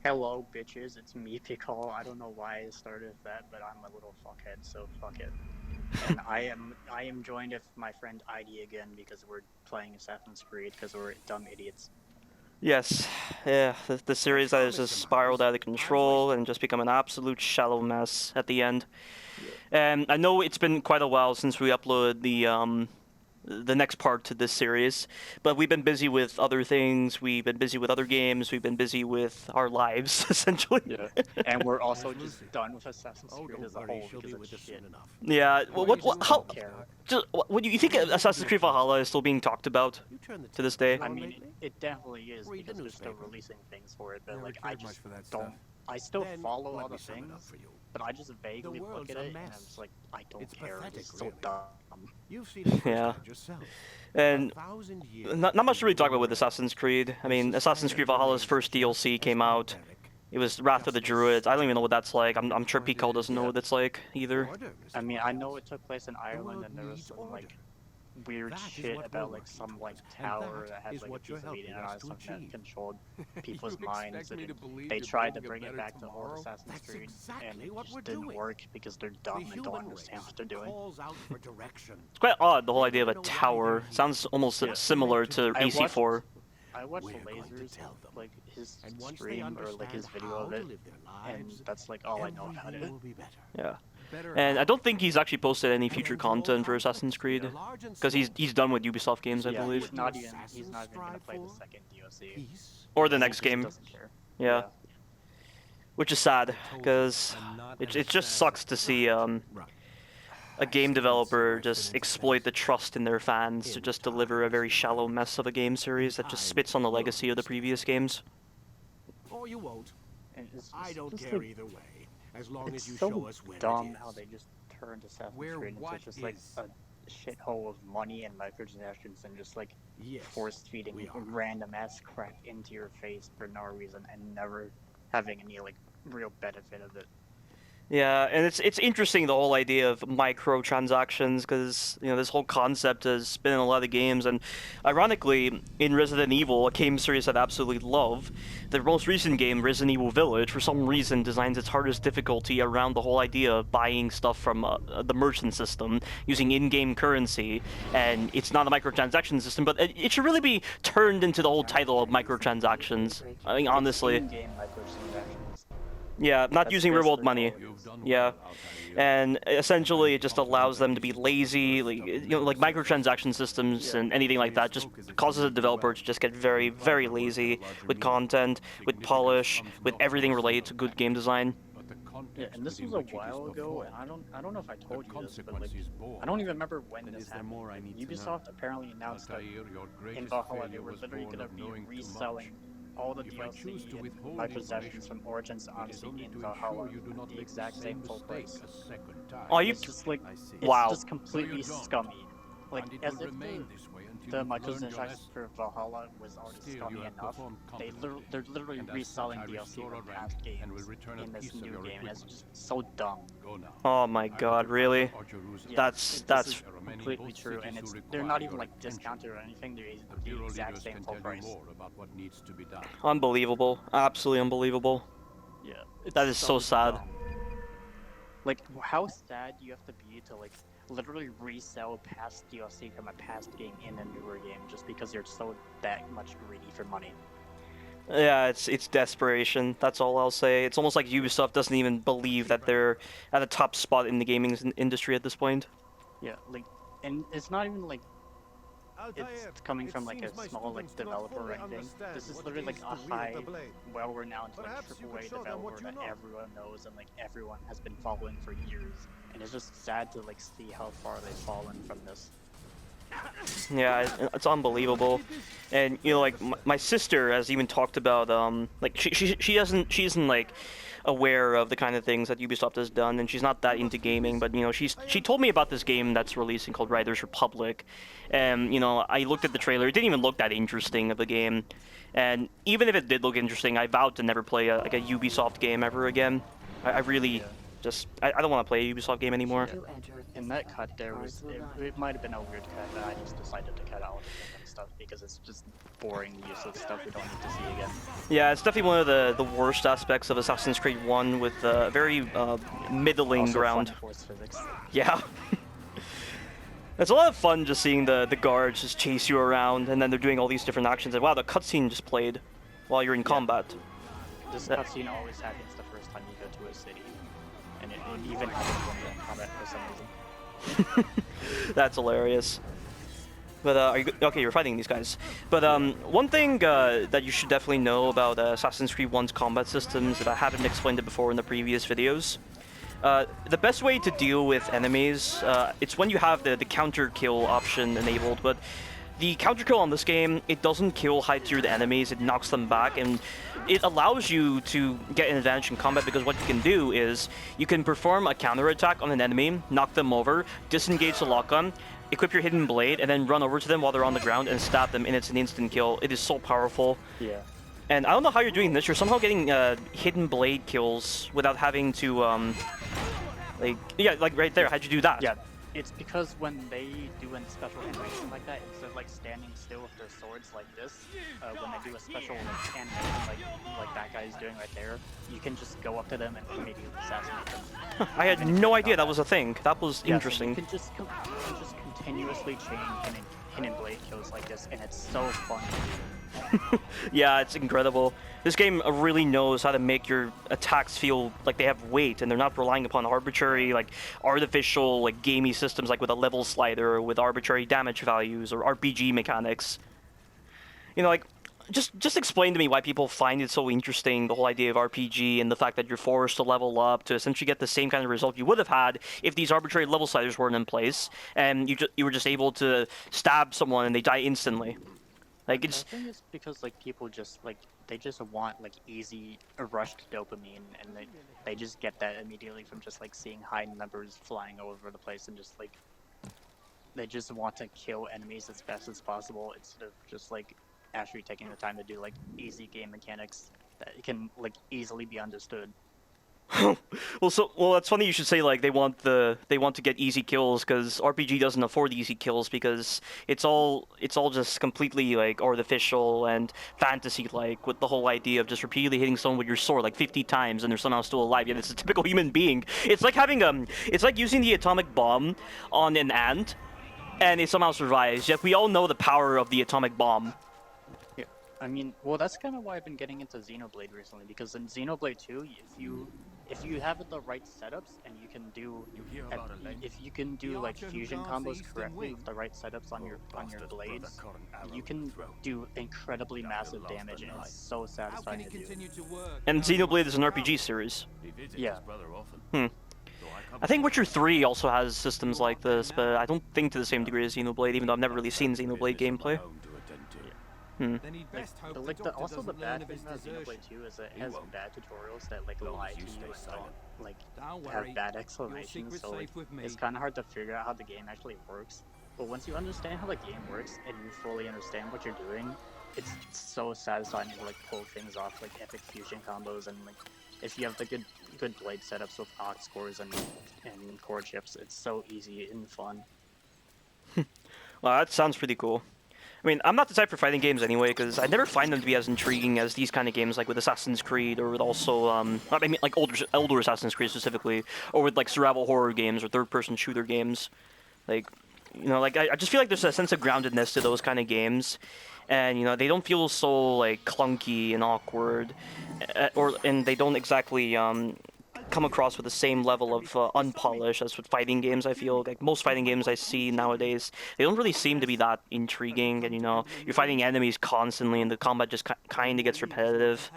Hello, bitches. It's me, Pcol. I don't know why I started that, but I'm a little fuckhead, so fuck it. And I am joined with my friend ID again because we're playing Assassin's Creed because we're dumb idiots. Yes, yeah, the series that has just spiraled out of control and just become an absolute shallow mess at the end. Yeah. And I know it's been quite a while since we uploaded the next part to this series, but we've been busy with other things. We've been busy with other games. We've been busy with our lives, essentially. Yeah. And we're also just done with Assassin's Creed as a whole because it's shit. Yeah. How? Don't care. What do you think Assassin's Creed Valhalla is still being talked about to this day? I mean, it definitely is because they're still releasing things for it, but like I just don't. I still follow all the things, but I just vaguely look at it and I'm just like, I don't care. It's so dumb. Yeah. And not much to really talk about with Assassin's Creed. I mean, Assassin's Creed Valhalla's first DLC came out. It was Wrath of the Druids. I don't even know what that's like. I'm sure Pcol doesn't know what that's like either. I mean, I know it took place in Ireland, and there was some like weird shit about like some like tower that has like a piece of media on it, something that controlled people's minds. And they tried to bring it back to old Assassin's Creed, and it just didn't work because they're dumb and don't understand what they're doing. It's quite odd, the whole idea of a tower. Sounds almost similar to EC4. I watched Lasers, like his stream or like his video of it, and that's like all I know about it. Yeah. And I don't think he's actually posted any future content for Assassin's Creed, because he's done with Ubisoft games, I believe. He's not even gonna play the second DLC. Or the next game. Doesn't care. Yeah. Which is sad, because it just sucks to see a game developer just exploit the trust in their fans to just deliver a very shallow mess of a game series that just spits on the legacy of the previous games. Or you won't. I don't care either way. As long as you so show us where dumb it is. how they just turned Assassin's Creed into just like a shithole of money and microtransactions and just like force feeding random ass crap into your face for no reason and never having any like real benefit of it. Yeah, and it's interesting, the whole idea of microtransactions, because this whole concept has been in a lot of games, and ironically, in Resident Evil, a game series that I absolutely love, the most recent game, Resident Evil Village, for some reason designs its hardest difficulty around the whole idea of buying stuff from the merchant system using in-game currency, and it's not a microtransaction system, but it should really be turned into the whole title of microtransactions. I mean, honestly. In-game microtransactions. Yeah, not using real-world money. Yeah, and essentially it just allows them to be lazy, like microtransaction systems and anything like that just causes a developer to just get very, very lazy with content, with polish, with everything related to good game design. Yeah, and this was a while ago, and I don't know if I told you this, but like, I don't even remember when this happened. Ubisoft apparently announced that in Valhalla they were literally going to be reselling all the DLC and microtransactions from Origins to Odyssey in Valhalla at the exact same full price. Oh, it's just like, it's just completely scummy. Like, as if the microtransactions for Valhalla was already scummy enough, they're literally reselling DLC from past games in this new game, and it's just so dumb. Oh my god, really? Yeah, That's completely true, and they're not even like discounted or anything, they're the exact same full price. Unbelievable. Absolutely unbelievable. Yeah. That is so sad. Dumb. Like, how sad do you have to be to like literally resell past DLC from a past game in a newer game just because you're so that much greedy for money? Yeah, it's desperation. That's all I'll say. It's almost like Ubisoft doesn't even believe that they're at a top spot in the gaming industry at this point. Yeah, like, and it's not even like it's coming from like a small like developer or anything. This is literally like a high, well-renowned like AAA developer that everyone knows and like everyone has been following for years. And it's just sad to like see how far they've fallen from this. Yeah, it's unbelievable. And like my sister has even talked about like she isn't like aware of the kind of things that Ubisoft has done, and she's not that into gaming, but she told me about this game that's releasing called Riders Republic, and I looked at the trailer. It didn't even look that interesting of a game, and even if it did look interesting, I vowed to never play a Ubisoft game ever again. I really I don't want to play a Ubisoft game anymore. In that cut, it might have been a weird cut, but I just decided to cut out stuff because it's just boring, useless stuff we don't need to see again. Yeah, it's definitely one of the worst aspects of Assassin's Creed 1 with very middling Also ground. fun force physics. Yeah. It's a lot of fun just seeing the guards just chase you around, and then they're doing all these different actions. And wow, the cutscene just played while you're in combat. This cutscene always happens the first time you go to a city, and it even happens when you're in combat for some reason. That's hilarious. But are you okay? You're fighting these guys. But one thing that you should definitely know about Assassin's Creed 1's combat systems that I haven't explained it before in the previous videos. The best way to deal with enemies, it's when you have the counter kill option enabled, but the counter kill on this game, it doesn't kill high-tiered enemies, it knocks them back, and it allows you to get an advantage in combat because what you can do is you can perform a counter attack on an enemy, knock them over, disengage the lock-on, equip your hidden blade, and then run over to them while they're on the ground and stab them, and it's an instant kill. It is so powerful. Yeah. And I don't know how you're doing this. You're somehow getting hidden blade kills without having to, like right there. How'd you do that? Yeah, it's because when they do a special animation like that, instead of like standing still with their swords like this, when they do a special like animation like that guy's doing right there, you can just go up to them and immediately assassinate them. I had no idea that was a thing. That was interesting. So you can just continuously chain hidden blade kills like this, and it's so fun to do. Yeah, it's incredible. This game really knows how to make your attacks feel like they have weight, and they're not relying upon arbitrary, like, artificial, like, gamey systems, like with a level slider, or with arbitrary damage values, or RPG mechanics. You know, like, just explain to me why people find it so interesting, the whole idea of RPG, and the fact that you're forced to level up to essentially get the same kind of result you would have had if these arbitrary level sliders weren't in place, and you were just able to stab someone and they die instantly. Like, it's... The thing is because, like, people just, like, they just want, like, easy, rushed dopamine, and they just get that immediately from just, like, seeing high numbers flying all over the place, and just, like, they just want to kill enemies as fast as possible instead of just, like, actually taking the time to do, like, easy game mechanics that can, like, easily be understood. Well, that's funny you should say, like, they want to get easy kills, because RPG doesn't afford easy kills because it's all just completely, like, artificial and fantasy-like, with the whole idea of just repeatedly hitting someone with your sword like 50 times and they're somehow still alive. Yet it's a typical human being. It's like having it's like using the atomic bomb on an ant and it somehow survives. Yet we all know the power of the atomic bomb. Yeah, I mean, well, that's kind of why I've been getting into Xenoblade recently, because in Xenoblade 2, if you have the right setups and you can do like fusion combos correctly with the right setups on your blades, you can do incredibly massive damage, and it's so satisfying to do. And Xenoblade is an RPG series. Yeah. I think Witcher 3 also has systems like this, but I don't think to the same degree as Xenoblade, even though I've never really seen Xenoblade gameplay. But also the bad thing about Xenoblade 2 is that it has bad tutorials that like lie to you and don't like have bad explanations, so like, it's kind of hard to figure out how the game actually works. But once you understand how the game works and you fully understand what you're doing, it's so satisfying to like pull things off, like epic fusion combos, and like if you have the good blade setups with aux cores and core chips, it's so easy and fun. Well, that sounds pretty cool. I mean, I'm not the type for fighting games anyway, because I never find them to be as intriguing as these kind of games, like with Assassin's Creed, or with also, I mean, like older Assassin's Creed specifically, or with like survival horror games or third-person shooter games. Like, you know, like I just feel like there's a sense of groundedness to those kind of games, and you know, they don't feel so like clunky and awkward, and they don't exactly come across with the same level of unpolished as with fighting games. I feel like most fighting games I see nowadays, they don't really seem to be that intriguing, and you know, you're fighting enemies constantly and the combat just kind of gets repetitive.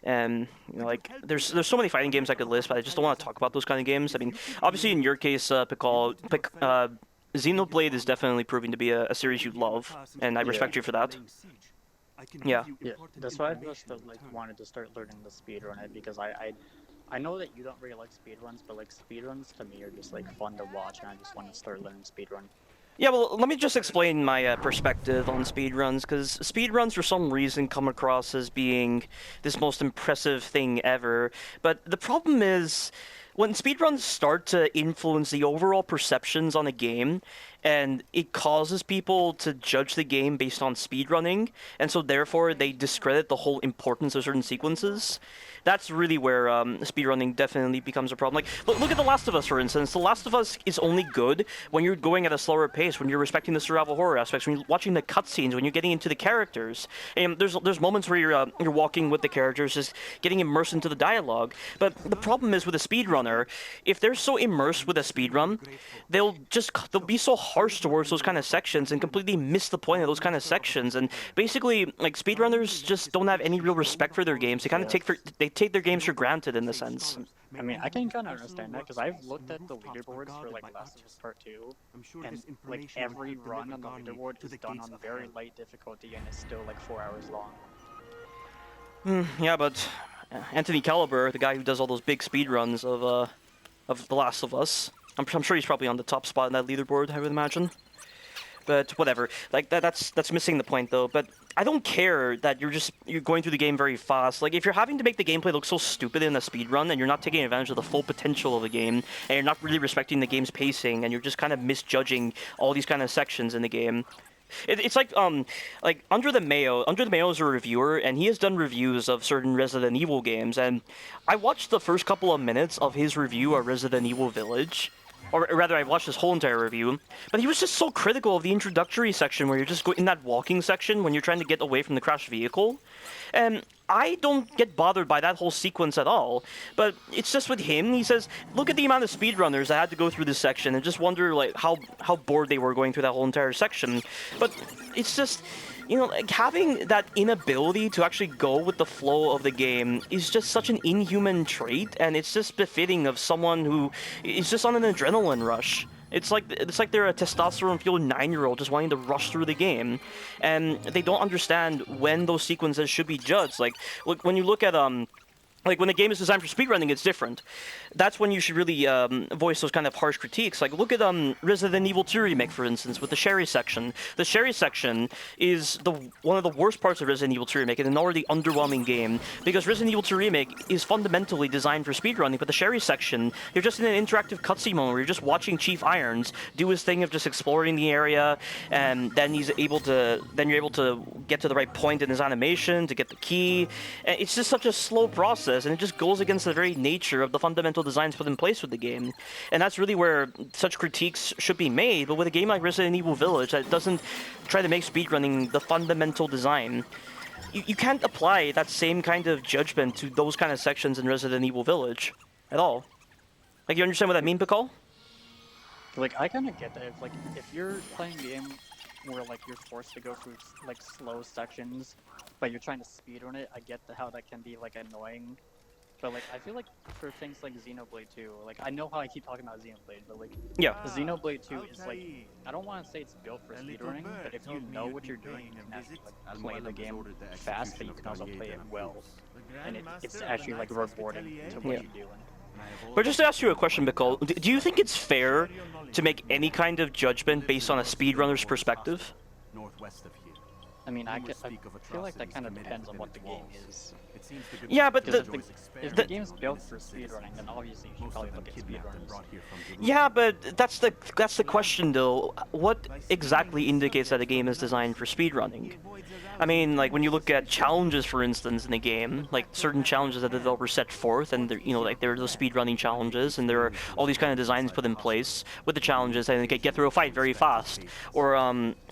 And you know, like there's so many fighting games I could list, but I just don't want to talk about those kind of games. I mean, obviously in your case, Pcol, Xenoblade is definitely proving to be a series you love, and I respect you for that. Yeah, that's why I just like wanted to start learning the speedrun it, because I know that you don't really like speedruns, but like speedruns to me are just like fun to watch, and I just want to start learning speedrun. Yeah, well, let me just explain my perspective on speedruns, because speedruns for some reason come across as being this most impressive thing ever, but the problem is, when speedruns start to influence the overall perceptions on a game, and it causes people to judge the game based on speedrunning, and so therefore they discredit the whole importance of certain sequences. That's really where speedrunning definitely becomes a problem. Like, look at The Last of Us, for instance. The Last of Us is only good when you're going at a slower pace, when you're respecting the survival horror aspects, when you're watching the cutscenes, when you're getting into the characters. And there's moments where you're walking with the characters, just getting immersed into the dialogue. But the problem is with a speedrunner, if they're so immersed with a speedrun, they'll be so harsh towards those kind of sections and completely miss the point of those kind of sections. And basically, like, speedrunners just don't have any real respect for their games. They kind of take their games for granted in a sense. I mean, I can kind of understand that, because I've looked at the leaderboards for, like, Last of Us Part 2, and, like, every run on the leaderboard is done on very light difficulty, and it's still, like, 4 hours long. Yeah, but Anthony Caliber, the guy who does all those big speedruns of The Last of Us, I'm sure he's probably on the top spot in that leaderboard, I would imagine. But whatever, like that's missing the point though. But I don't care that you're going through the game very fast. Like, if you're having to make the gameplay look so stupid in a speedrun and you're not taking advantage of the full potential of the game, and you're not really respecting the game's pacing, and you're just kind of misjudging all these kind of sections in the game. It's like Under the Mayo is a reviewer, and he has done reviews of certain Resident Evil games, and I watched the first couple of minutes of his review of Resident Evil Village. Or rather, I watched his whole entire review, but he was just so critical of the introductory section where you're just in that walking section when you're trying to get away from the crashed vehicle. And I don't get bothered by that whole sequence at all, but it's just with him, he says, look at the amount of speedrunners that had to go through this section, and just wonder, like, how bored they were going through that whole entire section. But it's just, you know, like, having that inability to actually go with the flow of the game is just such an inhuman trait, and it's just befitting of someone who is just on an adrenaline rush. It's like they're a testosterone-fueled 9-year-old just wanting to rush through the game, and they don't understand when those sequences should be judged. Like, look, when you look at like, when the game is designed for speedrunning, it's different. That's when you should really voice those kind of harsh critiques. Like, look at Resident Evil 2 Remake, for instance, with the Sherry section. The Sherry section is one of the worst parts of Resident Evil 2 Remake, in an already underwhelming game, because Resident Evil 2 Remake is fundamentally designed for speedrunning, but the Sherry section, you're just in an interactive cutscene moment where you're just watching Chief Irons do his thing of just exploring the area, and then you're able to get to the right point in his animation, to get the key. And it's just such a slow process, and it just goes against the very nature of the fundamental designs put in place with the game. And that's really where such critiques should be made, but with a game like Resident Evil Village that doesn't try to make speedrunning the fundamental design, you can't apply that same kind of judgment to those kind of sections in Resident Evil Village at all. Like, you understand what I mean, Pcol? Like, I kind of get that. If you're playing a game where, like, you're forced to go through, like, slow sections, but you're trying to speedrun it, I get how that can be, like, annoying. But, like, I feel like for things like Xenoblade 2, like, I know how I keep talking about Xenoblade, but, like, yeah, Xenoblade 2 is, like, I don't want to say it's built for speedrunning, but if you know what you're doing, you can actually, like, play the game fast, but you can also play it well. And it's actually, like, rewarding to what you're doing. But just to ask you a question, Pcol, do you think it's fair to make any kind of judgment based on a speedrunner's perspective? I mean, I feel like that kind of depends on what the game is. Yeah, but if the game's built for speedrunning, then obviously you should probably look at speedrunners. Yeah, but that's the question though. What exactly indicates that a game is designed for speedrunning? I mean, like, when you look at challenges, for instance, in a game, like certain challenges that the developer set forth, and like there are those speedrunning challenges, and there are all these kind of designs put in place with the challenges, and they can get through a fight very fast. Or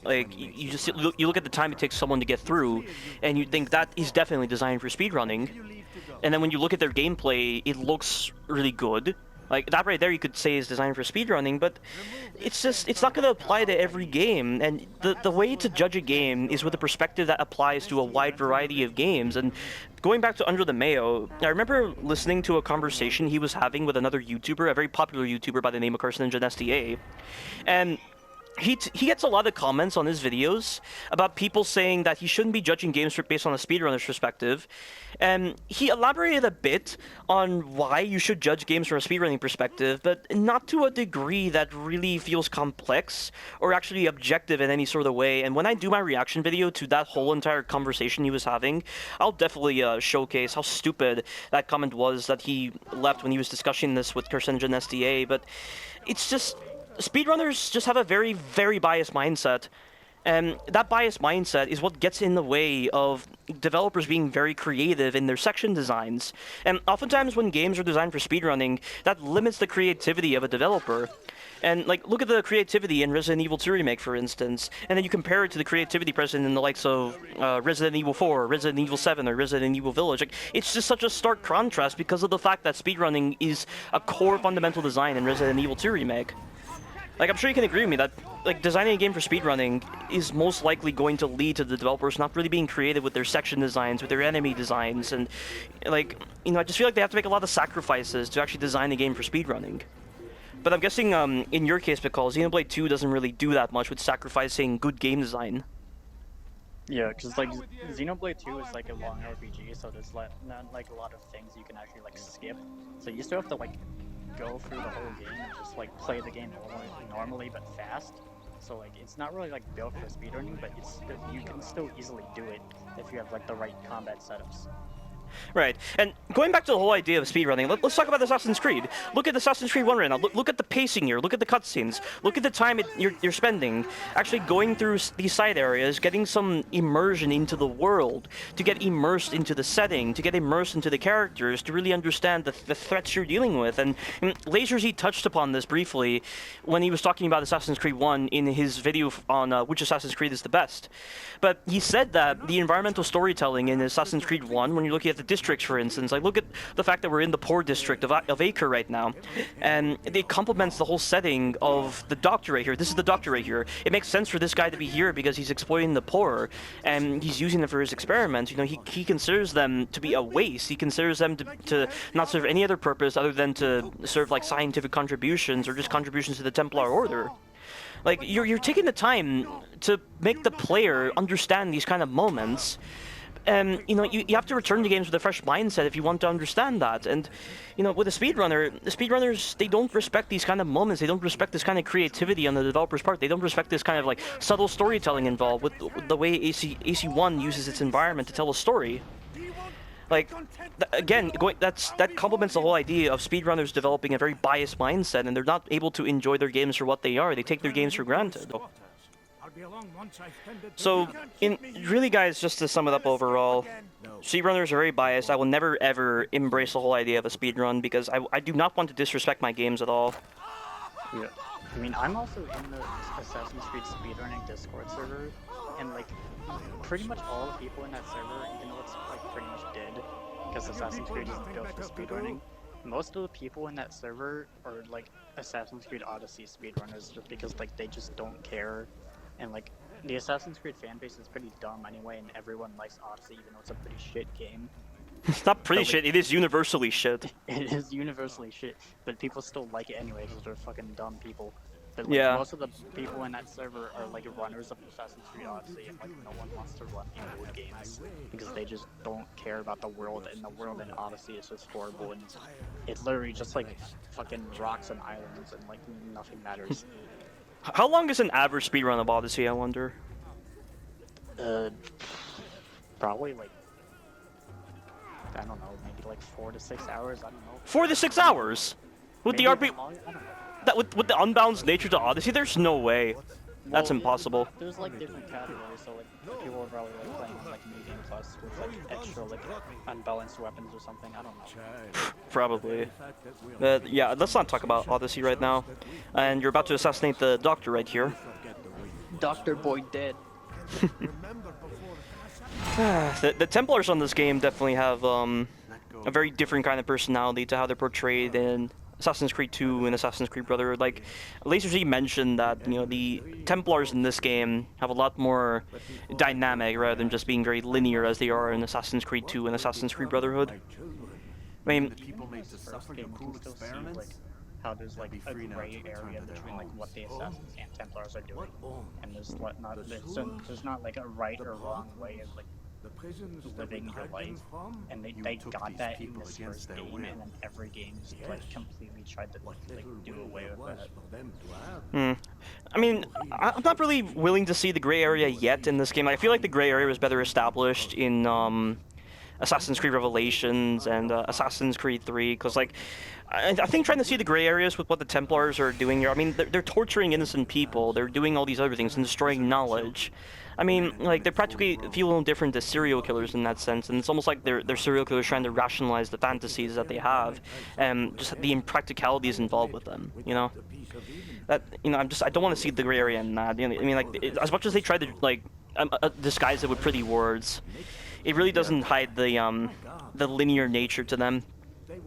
like, you look at the time it takes someone to get through, and you think that is definitely designed for speedrunning. And then when you look at their gameplay, it looks really good. Like, that right there you could say is designed for speedrunning, but it's not going to apply to every game. And the way to judge a game is with a perspective that applies to a wide variety of games. And going back to Under the Mayo, I remember listening to a conversation he was having with another YouTuber, a very popular YouTuber by the name of Carcinogen and he gets a lot of comments on his videos about people saying that he shouldn't be judging games based on a speedrunner's perspective. And he elaborated a bit on why you should judge games from a speedrunning perspective, but not to a degree that really feels complex or actually objective in any sort of way. And when I do my reaction video to that whole entire conversation he was having, I'll definitely showcase how stupid that comment was that he left when he was discussing this with Carcinogen SDA. But it's just speedrunners just have a very, very biased mindset. And that biased mindset is what gets in the way of developers being very creative in their section designs. And oftentimes when games are designed for speedrunning, that limits the creativity of a developer. And, like, look at the creativity in Resident Evil 2 Remake, for instance, and then you compare it to the creativity present in the likes of Resident Evil 4, Resident Evil 7, or Resident Evil Village. Like, it's just such a stark contrast because of the fact that speedrunning is a core fundamental design in Resident Evil 2 Remake. Like, I'm sure you can agree with me that, like, designing a game for speedrunning is most likely going to lead to the developers not really being creative with their section designs, with their enemy designs, and, like, you know, I just feel like they have to make a lot of sacrifices to actually design a game for speedrunning. But I'm guessing, in your case, Pcol, Xenoblade 2 doesn't really do that much with sacrificing good game design. Yeah, because, like, Xenoblade 2 is, like, a long RPG, so there's, not, like, a lot of things you can actually, like, skip. So you still have to, like, go through the whole game and just, like, play the game normally but fast. So, like, it's not really, like, built for speedrunning, but you can still easily do it if you have, like, the right combat setups. Right, and going back to the whole idea of speedrunning, let's talk about Assassin's Creed. Look at Assassin's Creed 1 right now. Look at the pacing here. Look at the cutscenes. Look at the time you're spending actually going through these side areas, getting some immersion into the world, to get immersed into the setting, to get immersed into the characters, to really understand the threats you're dealing with. And LaserZ touched upon this briefly when he was talking about Assassin's Creed 1 in his video on which Assassin's Creed is the best. But he said that the environmental storytelling in Assassin's Creed 1, when you're looking at the districts, for instance, like look at the fact that we're in the poor district of Acre right now, and it complements the whole setting of the doctor right here. This is the doctor right here. It makes sense for this guy to be here because he's exploiting the poor, and he's using them for his experiments. You know, he considers them to be a waste. He considers them to not serve any other purpose other than to serve like scientific contributions or just contributions to the Templar Order. Like, you're taking the time to make the player understand these kind of moments. And, you know, you have to return to games with a fresh mindset if you want to understand that. And, you know, with a speedrunner, the speedrunners, they don't respect these kind of moments. They don't respect this kind of creativity on the developer's part. They don't respect this kind of, like, subtle storytelling involved with the way AC1 uses its environment to tell a story. Like, again, that complements the whole idea of speedrunners developing a very biased mindset, and they're not able to enjoy their games for what they are. They take their games for granted. So, really, guys, just to sum it up overall, speedrunners are very biased. I will never, ever embrace the whole idea of a speedrun because I do not want to disrespect my games at all. Yeah. I mean, I'm also in the Assassin's Creed speedrunning Discord server, and, like, pretty much all the people in that server, even though it's, like, pretty much dead, because Assassin's Creed isn't built for speedrunning, most of the people in that server are, like, Assassin's Creed Odyssey speedrunners, just because, like, they just don't care. And, like, the Assassin's Creed fanbase is pretty dumb anyway, and everyone likes Odyssey, even though it's a pretty shit game. It's not pretty shit, it is universally shit. It is universally shit, but people still like it anyway, because they're fucking dumb people. But, like, yeah. Most of the people in that server are, like, runners of Assassin's Creed Odyssey, and, like, no one wants to run old games, because they just don't care about the world, and the world in Odyssey is just horrible, and it's literally just, like, fucking rocks and islands, and, like, nothing matters. How long is an average speedrun of Odyssey, I wonder? Probably, like, I don't know, maybe like 4 to 6 hours, I don't know. 4 to 6 hours? With maybe the RP... I don't know. With the unbalanced nature to Odyssey, there's no way. That's impossible. There's, like, different categories, so, like, people are probably, like, playing like medium plus with, like, extra, like, unbalanced weapons or something, I don't know. Probably. Yeah, let's not talk about Odyssey right now. And you're about to assassinate the doctor right here. Dr. Boy dead. The Templars on this game definitely have a very different kind of personality to how they're portrayed in Assassin's Creed 2 and Assassin's Creed Brotherhood. Like, LaserZ mentioned that, you know, the Templars in this game have a lot more dynamic rather than just being very linear as they are in Assassin's Creed 2 and Assassin's Creed Brotherhood. I mean, how there's, like, a gray area between, like, what the Assassins and Templars are doing, and there's not like a right or wrong way of, like, living your life, and they got that in this first game, and then every game just, like, completely tried to, like, do away with that. I mean, I'm not really willing to see the gray area yet in this game. I feel like the gray area was better established in Assassin's Creed Revelations and Assassin's Creed 3, because like I think trying to see the gray areas with what the Templars are doing here. I mean, they're torturing innocent people. They're doing all these other things and destroying knowledge. I mean, like, they practically feel no different to serial killers in that sense, and it's almost like they're serial killers trying to rationalize the fantasies that they have, and just the impracticalities involved with them, you know? That, you know, I don't want to see the gray area in that. You know, I mean, like, as much as they try to, like, disguise it with pretty words, it really doesn't hide the linear nature to them.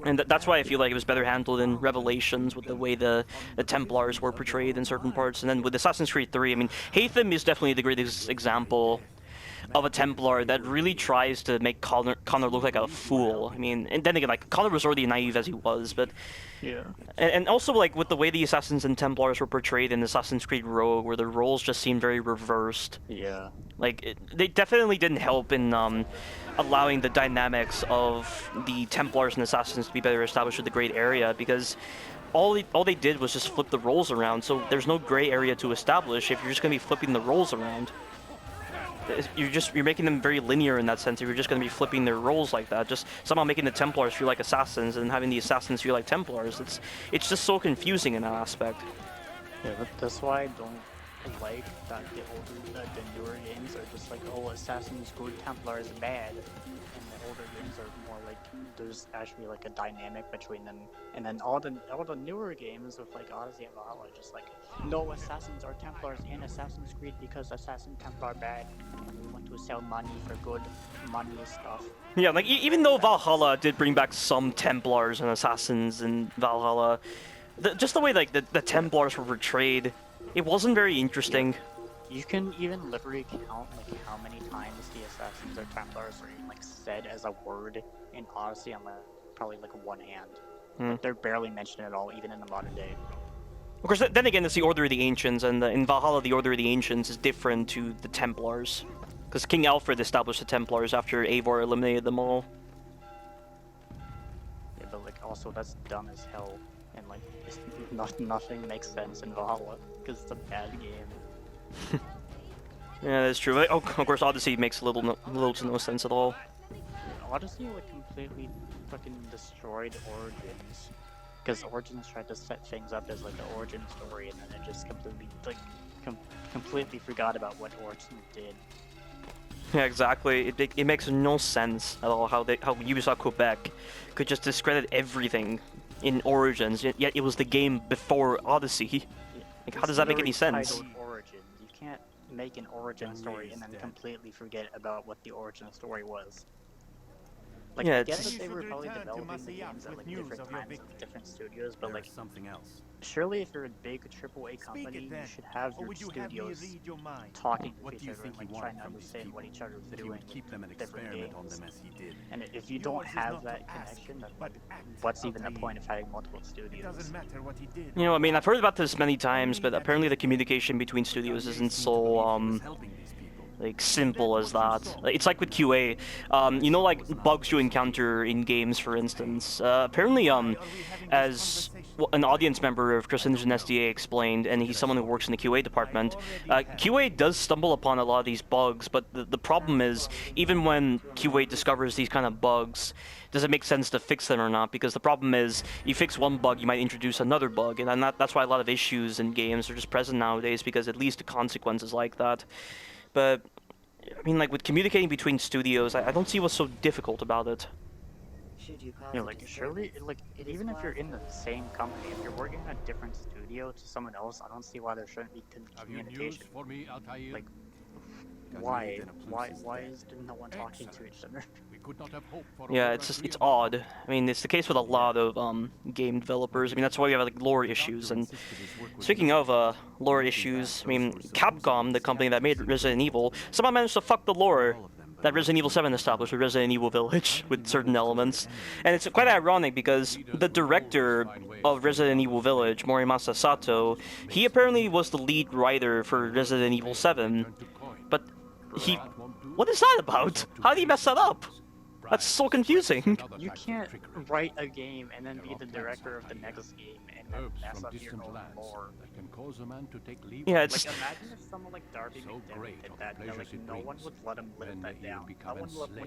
And that's why I feel like it was better handled in Revelations with the way the Templars were portrayed in certain parts. And then with Assassin's Creed 3, I mean, Haytham is definitely the greatest example of a Templar that really tries to make Connor look like a fool. I mean, and then again, like, Connor was already naive as he was, but... Yeah. And also, like, with the way the Assassins and Templars were portrayed in Assassin's Creed Rogue, where the roles just seemed very reversed. Yeah. Like, they definitely didn't help in allowing the dynamics of the Templars and Assassins to be better established with the Great Area, because all they did was just flip the roles around, so there's no gray area to establish if you're just going to be flipping the roles around. You're making them very linear in that sense. If you're just going to be flipping their roles like that, just somehow making the Templars feel like Assassins and having the Assassins feel like Templars. It's just so confusing in that aspect. Yeah, but that's why I don't like that the newer games are just like, oh, Assassin's Creed Templar is bad, and the older games are more like there's actually like a dynamic between them. And then all the newer games with like Odyssey and Valhalla are just like, no, Assassins are Templars in Assassin's Creed because Assassin Templar are bad, and we want to sell money for good money stuff. Yeah, like, even though Valhalla did bring back some Templars and Assassins in Valhalla, just the way, like, the Templars were portrayed, it wasn't very interesting. You can even literally count, like, how many times the Assassins or Templars are even, like, said as a word in Odyssey on, like, probably, like, one hand. Like, they're barely mentioned at all, even in the modern day. Of course, then again, it's the Order of the Ancients, and in Valhalla, the Order of the Ancients is different to the Templars. Because King Alfred established the Templars after Eivor eliminated them all. Yeah, but, like, also, that's dumb as hell. And, like, nothing makes sense in Valhalla, because it's a bad game. Yeah, that's true. Like, of course, Odyssey makes little to no sense at all. Odyssey, like, completely fucking destroyed Origins. Because Origins tried to set things up as, like, the origin story, and then it just completely, like, completely forgot about what Origins did. Yeah, exactly. It makes no sense at all how Ubisoft Quebec could just discredit everything in Origins, yet it was the game before Odyssey. Like, how does that make any sense? Origins. You can't make an origin story and then completely forget about what the origin story was. Like, yeah, I get that they were probably developing the games at, like, different times with different studios, but, like, something else. Surely if you're a big AAA company, you should have your studios talking with each other and, like, trying to understand what each other is doing with different games. And if you don't have that connection, then, like, what's even the point of having multiple studios? You know, I mean, I've heard about this many times, but apparently the communication between studios isn't so, like, simple as that. It's like with QA. You know, like, bugs you encounter in games, for instance. Apparently, as an audience member of Chris Henderson SDA explained, and he's someone who works in the QA department, QA does stumble upon a lot of these bugs, but the problem is, even when QA discovers these kind of bugs, does it make sense to fix them or not? Because the problem is, you fix one bug, you might introduce another bug, and that's why a lot of issues in games are just present nowadays, because it leads to consequences like that. But, I mean, like, with communicating between studios, I don't see what's so difficult about it. Yeah, like, surely, like, even if you're in the same company, if you're working at a different studio to someone else, I don't see why there shouldn't be communication. Like, why is no one talking to each other? Yeah, it's odd. I mean, it's the case with a lot of game developers. I mean, that's why we have, like, lore issues. And speaking of lore issues, I mean, Capcom, the company that made Resident Evil, somehow managed to fuck the lore that Resident Evil 7 established with Resident Evil Village with certain elements. And it's quite ironic because the director of Resident Evil Village, Morimasa Sato, he apparently was the lead writer for Resident Evil 7, but what is that about? How did he mess that up? That's so confusing. You can't write a game and then be the director of the next game and then mess up your own lore. Yeah, it's... Like, imagine if someone like Darby McDermott did that, and like, no one would let him live that down.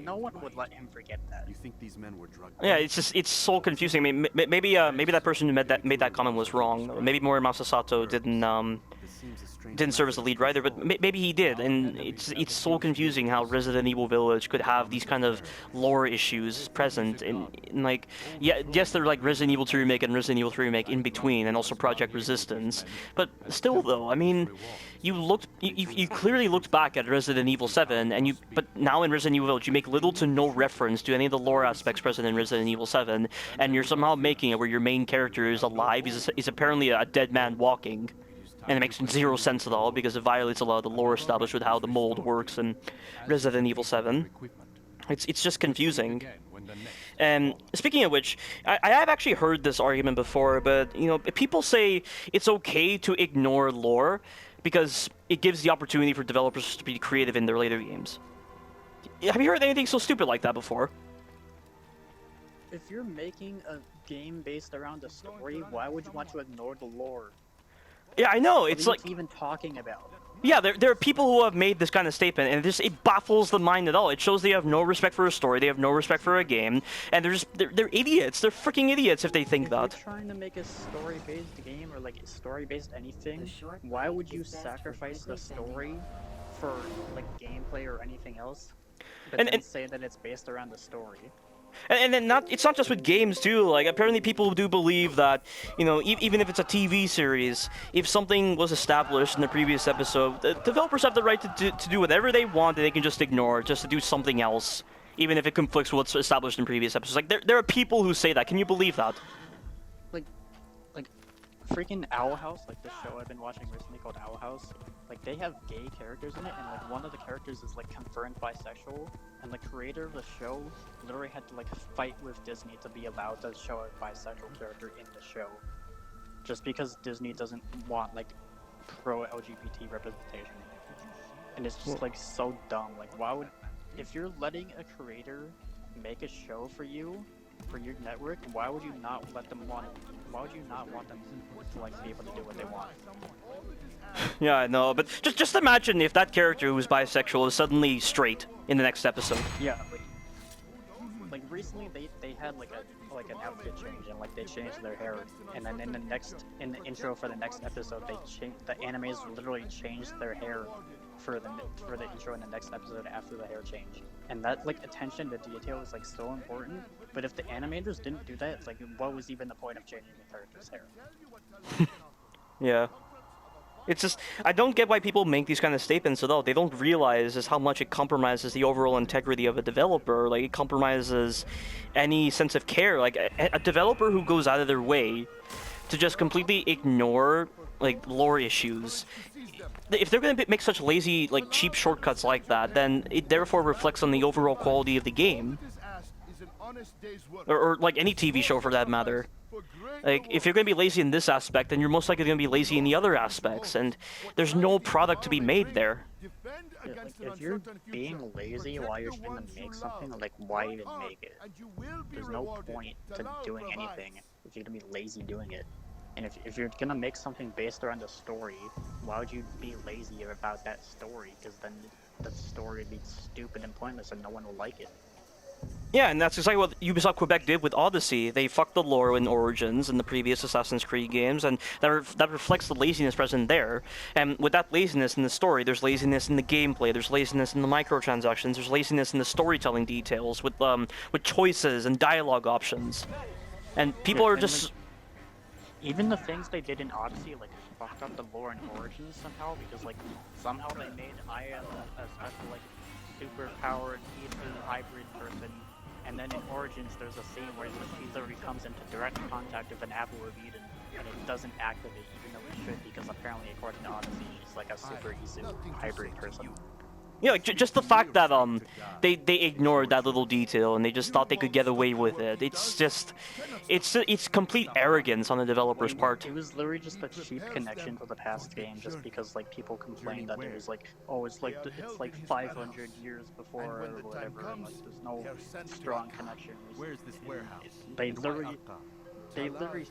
No one would let him forget that. You think these men were drug? Yeah, it's so confusing. I mean, maybe that person who made that comment was wrong. Maybe Mori Masasato didn't serve as the lead writer, but maybe he did. And it's so confusing how Resident Evil Village could have these kind of lore issues present. And like, yeah, yes, they're like Resident Evil 2 Remake and Resident Evil 3 Remake in between, and also Project Resistance. But still, though, I mean, you clearly looked back at Resident Evil 7, and but now in Resident Evil Village, you make little to no reference to any of the lore aspects present in Resident Evil 7, and you're somehow making it where your main character is alive. He's apparently a dead man walking. And it makes zero sense at all, because it violates a lot of the lore established with how the mold works in Resident Evil 7. It's just confusing. And speaking of which, I have actually heard this argument before, but, you know, people say it's okay to ignore lore because it gives the opportunity for developers to be creative in their later games. Have you heard anything so stupid like that before? If you're making a game based around a story, why would you want to ignore the lore? Yeah, I know. It's like even talking about. Yeah, there are people who have made this kind of statement, and it baffles the mind at all. It shows they have no respect for a story, they have no respect for a game, and they're idiots. They're freaking idiots if they think that. If you're trying to make a story-based game or like a story-based anything, why would you sacrifice the story for like gameplay or anything else? But then say that it's based around the story. And then it's not just with games too. Like, apparently people do believe that, you know, even if it's a TV series, if something was established in the previous episode, the developers have the right to do whatever they want, and they can just ignore it, just to do something else, even if it conflicts with what's established in previous episodes. Like, there are people who say that. Can you believe that? Like freaking Owl House, like the show I've been watching recently called Owl House, like they have gay characters in it, and like one of the characters is like confirmed bisexual, and the creator of the show literally had to like fight with Disney to be allowed to show a bisexual character in the show, just because Disney doesn't want like pro-LGBT representation. And it's just like so dumb. Like, why would, if you're letting a creator make a show for you, for your network, why would you not let them want it? Why would you not want them to like be able to do what they want? Yeah, I know, but just imagine if that character who was bisexual is suddenly straight in the next episode. Yeah, like recently they had like an outfit change, and like they changed their hair, and then in the intro for the next episode the animes literally changed their hair for the intro in the next episode after the hair change. And that like attention to detail is like so important, but if the animators didn't do that, it's like, what was even the point of changing the character's hair? Yeah. It's just, I don't get why people make these kind of statements at all. They don't realize just how much it compromises the overall integrity of a developer. Like, it compromises any sense of care. Like, a developer who goes out of their way to just completely ignore, like, lore issues, if they're going to make such lazy, like, cheap shortcuts like that, then it therefore reflects on the overall quality of the game. Or like, any TV show for that matter. Like, if you're going to be lazy in this aspect, then you're most likely going to be lazy in the other aspects, and there's no product to be made there. Yeah, like, if you're being lazy while you're trying to make something, like, why even make it? There's no point to doing anything if you're going to be lazy doing it. And if you're going to make something based around a story, why would you be lazy about that story? Because then the story would be stupid and pointless and no one will like it. Yeah, and that's exactly what Ubisoft Quebec did with Odyssey. They fucked the lore in Origins and the previous Assassin's Creed games, and that reflects the laziness present there. And with that laziness in the story, there's laziness in the gameplay, there's laziness in the microtransactions, there's laziness in the storytelling details, with choices and dialogue options. And people are just... Like, even the things they did in Odyssey, like, fucked up the lore in Origins somehow, because, like, somehow they made Aya a special, like, super-powered E3 hybrid person, and then in Origins there's a scene where she literally comes into direct contact with an apple of Eden, and it doesn't activate, even though it should, because apparently, according to Odyssey, she's like a super Isu hybrid person. Yeah, like just the fact that they ignored that little detail and they just thought they could get away with it. It's complete arrogance on the developer's part. It was literally just a cheap connection to the past game, just because like people complained that it was like, oh, it's like 500 years before or whatever, and like there's no strong connection. Where's this warehouse? They literally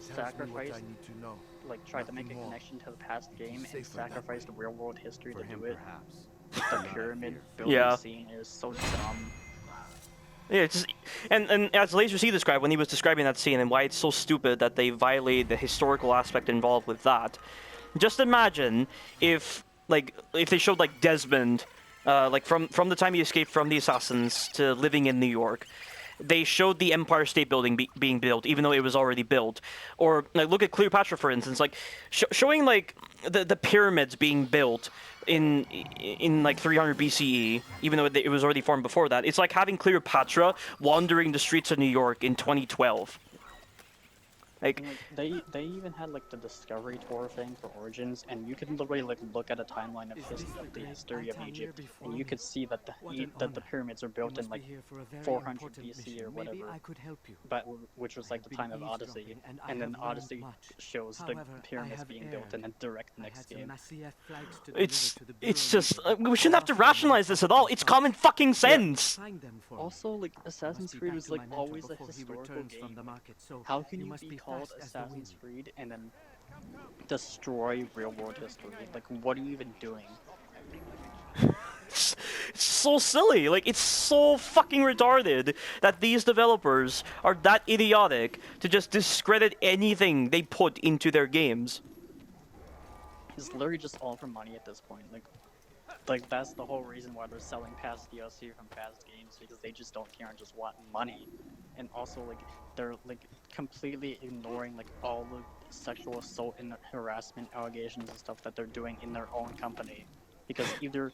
sacrificed, like tried to make a connection to the past game and sacrificed real world history to do it. The pyramid building scene is so dumb. Yeah, it's just, and as Laser C described when he was describing that scene and why it's so stupid that they violate the historical aspect involved with that. Just imagine if they showed like Desmond, like from the time he escaped from the assassins to living in New York. They showed the Empire State Building being built, even though it was already built. Or like look at Cleopatra, for instance, like showing like the pyramids being built in like 300 BCE, even though it was already formed before that. It's like having Cleopatra wandering the streets of New York in 2012. Like they even had like the Discovery Tour thing for Origins, and you could literally like look at a timeline of the history of Egypt, and you could see that the pyramids were built in like 400 BC or whatever, but which was like the time of Odyssey, and then Odyssey shows the pyramids being built in a direct next game. It's just we shouldn't have to rationalize this at all. It's common fucking sense. Also, like Assassin's Creed was like always a historical game. How can you be called Assassin's Creed and then destroy real world history? Like, what are you even doing? It's so silly. Like, it's so fucking retarded that these developers are that idiotic to just discredit anything they put into their games. It's literally just all for money at this point. Like that's the whole reason why they're selling past DLC from past games, because they just don't care and just want money. And also, like, they're like completely ignoring like all the sexual assault and harassment allegations and stuff that they're doing in their own company, because either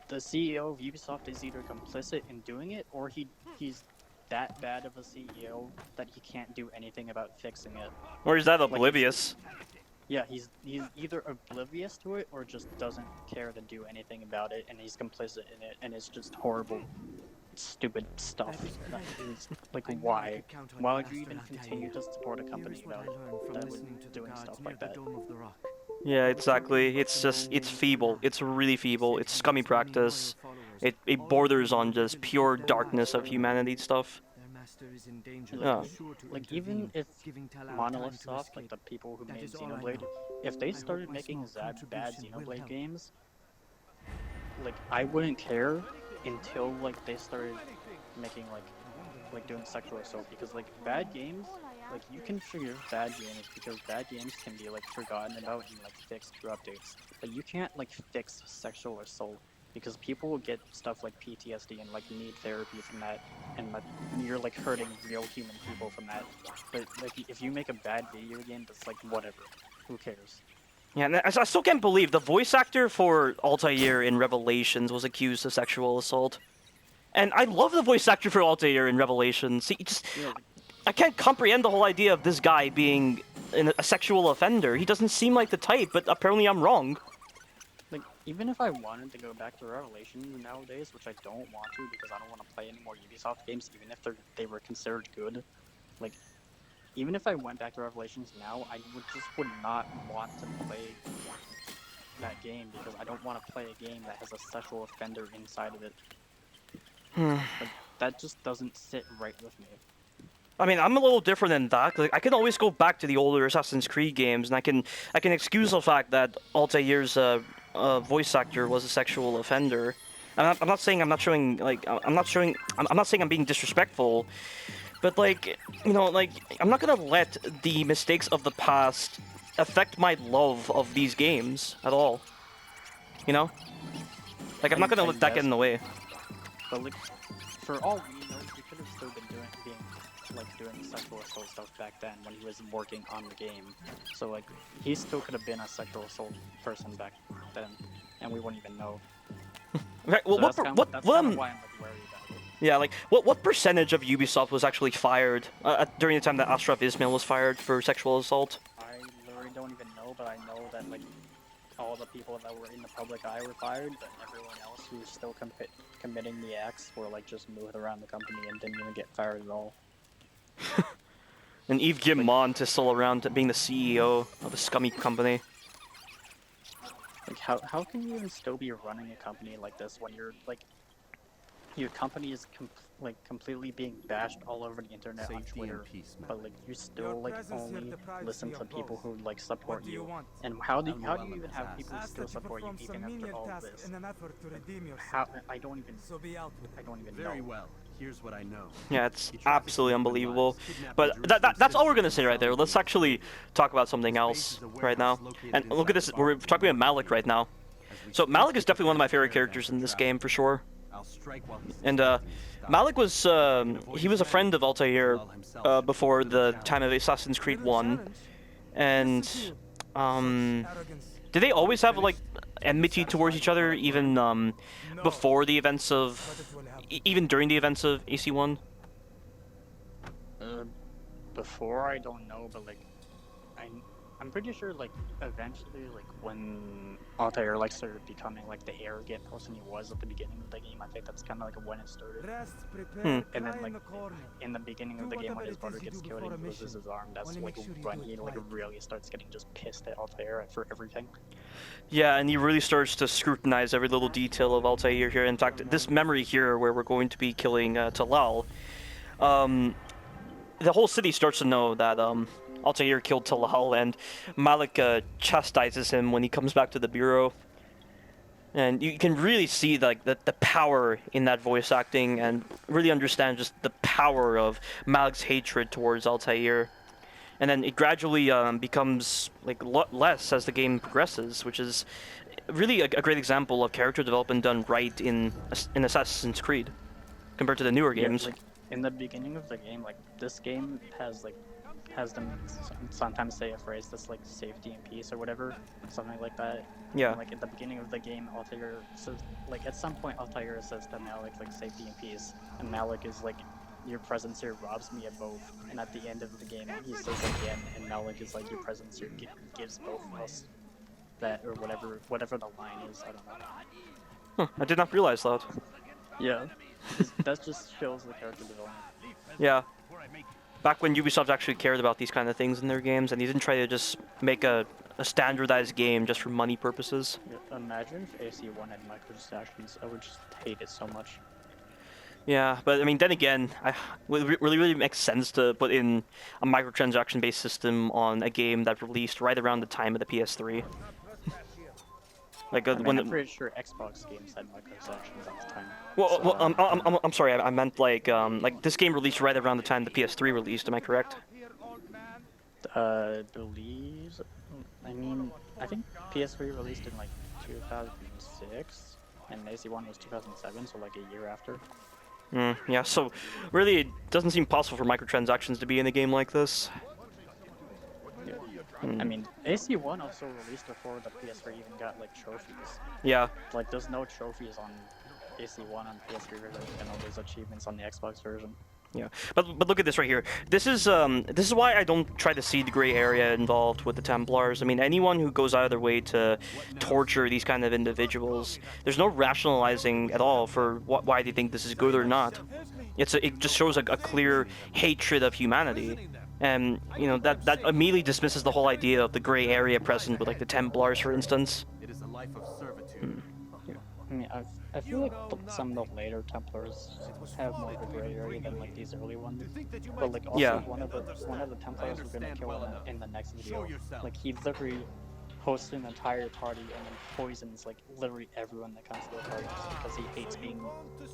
the CEO of Ubisoft is either complicit in doing it, or he's that bad of a CEO that he can't do anything about fixing it. Or is that oblivious? Yeah, he's either oblivious to it or just doesn't care to do anything about it, and he's complicit in it, and it's just horrible, stupid stuff. That is, like, why? Why would you even continue to support a company that was doing stuff like that? Yeah, exactly. It's feeble. It's really feeble. It's scummy practice. It borders on just pure darkness of humanity stuff. Yeah. Like, even if Monolith Soft, like the people who made Xenoblade, if they started making bad Xenoblade games, like, I wouldn't care until like they started making like doing sexual assault, because like bad games, like you can forgive bad games because bad games can be like forgotten about and like fixed through updates, but you can't like fix sexual assault, because people will get stuff like PTSD and like need therapy from that, and like you're like hurting real human people from that. But like if you make a bad video game, that's like whatever, who cares? Yeah, and I still can't believe the voice actor for Altair in Revelations was accused of sexual assault. And I love the voice actor for Altair in Revelations. I can't comprehend the whole idea of this guy being a sexual offender. He doesn't seem like the type, but apparently I'm wrong. Like, even if I wanted to go back to Revelations nowadays, which I don't want to because I don't want to play any more Ubisoft games, even if they were considered good, like, even if I went back to Revelations now, I would not want to play that game, because I don't want to play a game that has a sexual offender inside of it. Like, that just doesn't sit right with me. I mean, I'm a little different than that. Like, I can always go back to the older Assassin's Creed games, and I can excuse the fact that Altair's voice actor was a sexual offender. I'm not saying I'm not saying I'm being disrespectful, but like, you know, like, I'm not gonna let the mistakes of the past affect my love of these games at all. You know, like, I'm not gonna let that get in the way. But like, for all we know, he could have still been doing sexual assault stuff back then when he was working on the game. So like, he still could have been a sexual assault person back then, and we wouldn't even know. Right. Well, so that's kind of why I'm like worried about it. Yeah, like, what percentage of Ubisoft was actually fired during the time that Ashraf Ismail was fired for sexual assault? I literally don't even know, but I know that like all the people that were in the public eye were fired, but everyone else who was still committing the acts were like just moved around the company and didn't even get fired at all. And Yves Guillemot is still around being the CEO of a scummy company. Like, how can you even still be running a company like this when you're like, your company is completely being bashed all over the internet on Twitter, but like you still like only listen to people who like support you. And how do you even have people who still support you even after all of this? How I don't even know. Very well. Here's what I know. Yeah, it's absolutely unbelievable. But that's all we're gonna say right there. Let's actually talk about something else right now. And look at this. We're talking about Malik right now. So Malik is definitely one of my favorite characters in this game for sure. And Malik was he was a friend of Altair before the time of Assassin's Creed 1. And did they always have like enmity towards each other even before the events of even during the events of AC1? Before, I don't know, but like I'm pretty sure like eventually like when Altair like started becoming like the arrogant person he was at the beginning of the game, I think that's kind of like when it started. And then like in the beginning of the game when his brother gets killed and loses his arm, that's like when he like really starts getting just pissed at Altair for everything. Yeah, and he really starts to scrutinize every little detail of Altair here. In fact, this memory here where we're going to be killing Talal, the whole city starts to know that Altair killed Talal, and Malik chastises him when he comes back to the bureau. And you can really see like the power in that voice acting, and really understand just the power of Malik's hatred towards Altair. And then it gradually becomes like less as the game progresses, which is really a great example of character development done right in Assassin's Creed compared to the newer games. Yeah, like, in the beginning of the game, like this game has them sometimes say a phrase that's like safety and peace or whatever, something like that. Yeah. And, like at the beginning of the game, Altair says, like at some point Altair says to Malik like safety and peace, and Malik is like, your presence here robs me of both. And at the end of the game, he says again, and Malik is like, your presence here gives both of us that, or whatever the line is. I don't know. Huh, I did not realize that. Yeah, that just shows the character development. Yeah. Back when Ubisoft actually cared about these kind of things in their games, and they didn't try to just make a standardized game just for money purposes. Yeah, imagine if AC1 had microtransactions. I would just hate it so much. Yeah, but I mean, then again, it really makes sense to put in a microtransaction-based system on a game that released right around the time of the PS3. Like I'm pretty sure Xbox games had microtransactions at the time. Well, I'm sorry, I meant like this game released right around the time the PS3 released. Am I correct? Believe. I mean, I think PS3 released in like 2006, and AC1 was 2007, so like a year after. Yeah, so really it doesn't seem possible for microtransactions to be in a game like this. Yeah. I mean, AC1 also released before the PS3 even got like trophies. Yeah. Like there's no trophies on AC1 on PS3 version, and all those achievements on the Xbox version. Yeah, but look at this right here. This is why I don't try to see the gray area involved with the Templars. I mean, anyone who goes out of their way to torture these kind of individuals, there's no rationalizing at all for why they think this is good or not. It just shows a clear hatred of humanity, and you know that immediately dismisses the whole idea of the gray area present with like the Templars, for instance. It is a life of servitude. Yeah. I mean, I feel like some of the later Templars have more of a gray area than like these early ones. But like also yeah. one of the Templars we're gonna kill in the next video. Like he literally hosts an entire party and then poisons like literally everyone that comes to the party just because he hates being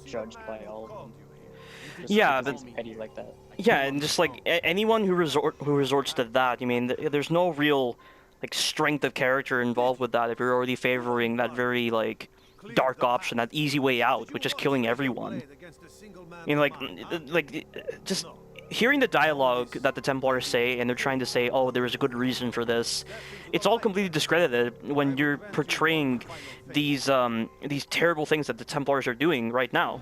judged by all of them. Yeah, but he's petty like that. Yeah, and just like anyone who resorts to that, I mean, there's no real like strength of character involved with that if you're already favoring that very like dark option, that easy way out, which is killing everyone. You know, like just hearing the dialogue that the Templars say, and they're trying to say, oh, there was a good reason for this. It's all completely discredited when you're portraying these terrible things that the Templars are doing right now.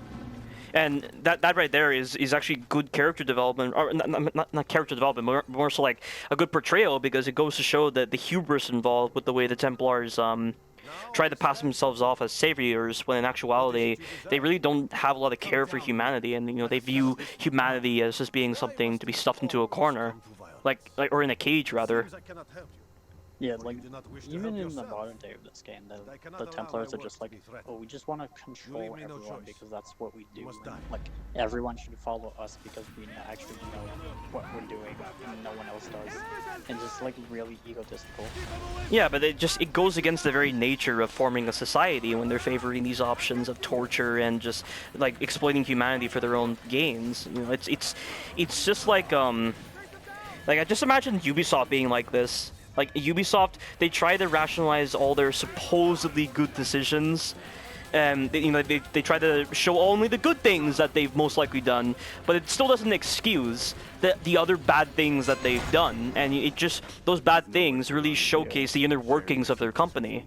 And that right there is actually good character development, or not character development, more so like a good portrayal, because it goes to show that the hubris involved with the way the Templars try to pass themselves off as saviors when in actuality they really don't have a lot of care for humanity, and they view humanity as just being something to be stuffed into a corner, like or in a cage rather. Yeah, like, even in the modern day of this game, the Templars are just like, oh, we just want to control everyone because that's what we do. And, like, everyone should follow us because we actually know what we're doing and no one else does. And just, like, really egotistical. Yeah, but it goes against the very nature of forming a society when they're favoring these options of torture and just, like, exploiting humanity for their own gains. It's just like, I just imagine Ubisoft being like this. Like, Ubisoft, they try to rationalize all their supposedly good decisions, and they try to show only the good things that they've most likely done, but it still doesn't excuse the other bad things that they've done, and those bad things really showcase the inner workings of their company.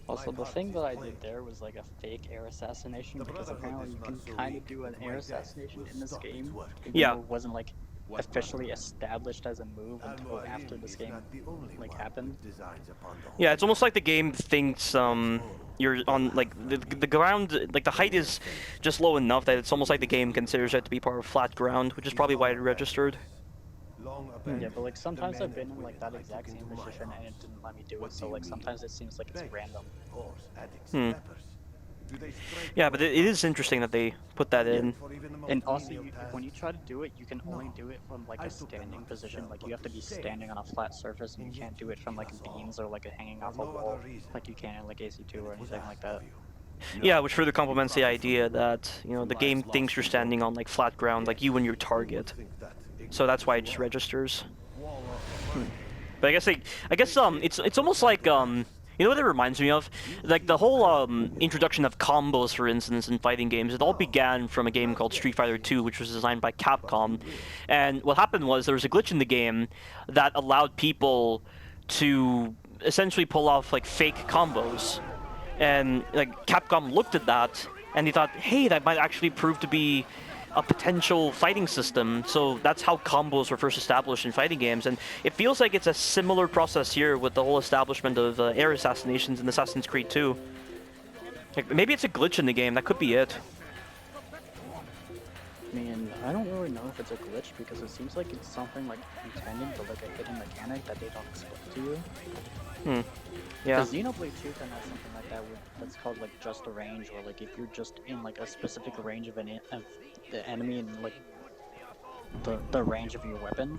Also, the thing that I did there was like a fake air assassination, because apparently you can kind of do an air assassination in this game. Yeah. It wasn't like officially established as a move until after this game like happened. Yeah, it's almost like the game thinks you're on like the ground, like the height is just low enough that it's almost like the game considers it to be part of flat ground, which is probably why it registered. Yeah, but like sometimes I've been in like that exact same position and it didn't let me do it, so like sometimes it seems like it's random. Yeah, but it is interesting that they put that in. And also, when you try to do it, you can only do it from like a standing position. Like you have to be standing on a flat surface, and you can't do it from like beams or like hanging off a wall, like you can in like AC2 or anything like that. Yeah, which further complements the idea that the game thinks you're standing on like flat ground, like you and your target. So that's why it just registers. But I guess it's almost like you know what it reminds me of? Like the whole introduction of combos, for instance, in fighting games. It all began from a game called Street Fighter 2, which was designed by Capcom. And what happened was there was a glitch in the game that allowed people to essentially pull off like fake combos. And like Capcom looked at that and they thought, hey, that might actually prove to be a potential fighting system. So that's how combos were first established in fighting games, and it feels like it's a similar process here with the whole establishment of air assassinations in Assassin's Creed 2. Like, maybe it's a glitch in the game, that could be it. I mean, I don't really know if it's a glitch because it seems like it's something like intended to like a hidden mechanic that they don't explain to you. Yeah. Because Xenoblade 2 can have something like that that's called like just a range, or like if you're just in like a specific range of the enemy and like the range of your weapon,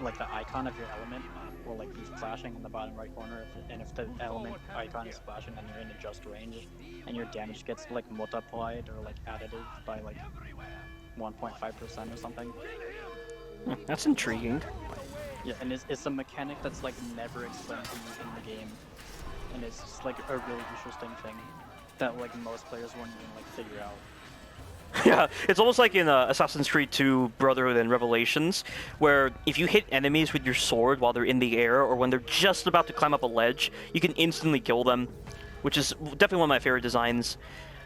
like the icon of your element will like be flashing in the bottom right corner, and if the element icon is flashing, then you're in a just range, and your damage gets like multiplied or like additive by like 1.5% or something. That's intriguing. Yeah, and it's a mechanic that's like never explained to you in the game, and it's just like a really interesting thing that like most players won't even like figure out. Yeah, it's almost like in Assassin's Creed 2 Brotherhood and Revelations, where if you hit enemies with your sword while they're in the air or when they're just about to climb up a ledge, you can instantly kill them, which is definitely one of my favorite designs.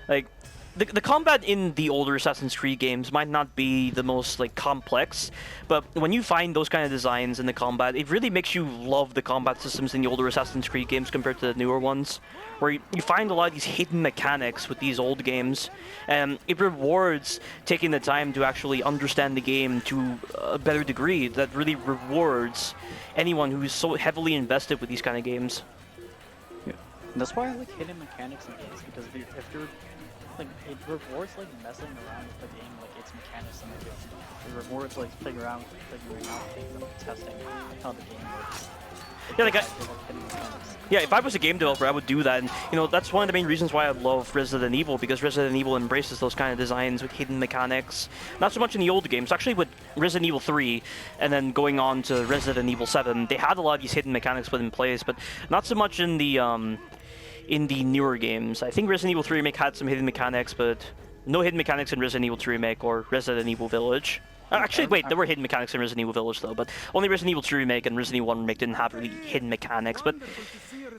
Like, the combat in the older Assassin's Creed games might not be the most like complex, but when you find those kind of designs in the combat, it really makes you love the combat systems in the older Assassin's Creed games compared to the newer ones, where you find a lot of these hidden mechanics with these old games, and it rewards taking the time to actually understand the game to a better degree. That really rewards anyone who's so heavily invested with these kind of games. Yeah. And that's why I like hidden mechanics in games, because if you're like, it rewards like messing around with the game, like its mechanics in the game. It rewards like figuring out things and testing how the game works. Yeah, like yeah, if I was a game developer, I would do that, and that's one of the main reasons why I love Resident Evil, because Resident Evil embraces those kind of designs with hidden mechanics. Not so much in the older games, actually with Resident Evil 3, and then going on to Resident Evil 7, they had a lot of these hidden mechanics put in place, but not so much in the newer games. I think Resident Evil 3 Remake had some hidden mechanics, but no hidden mechanics in Resident Evil 3 Remake or Resident Evil Village. Actually, wait, there were hidden mechanics in Resident Evil Village, though, but only Resident Evil 2 Remake and Resident Evil 1 Remake didn't have really hidden mechanics, but,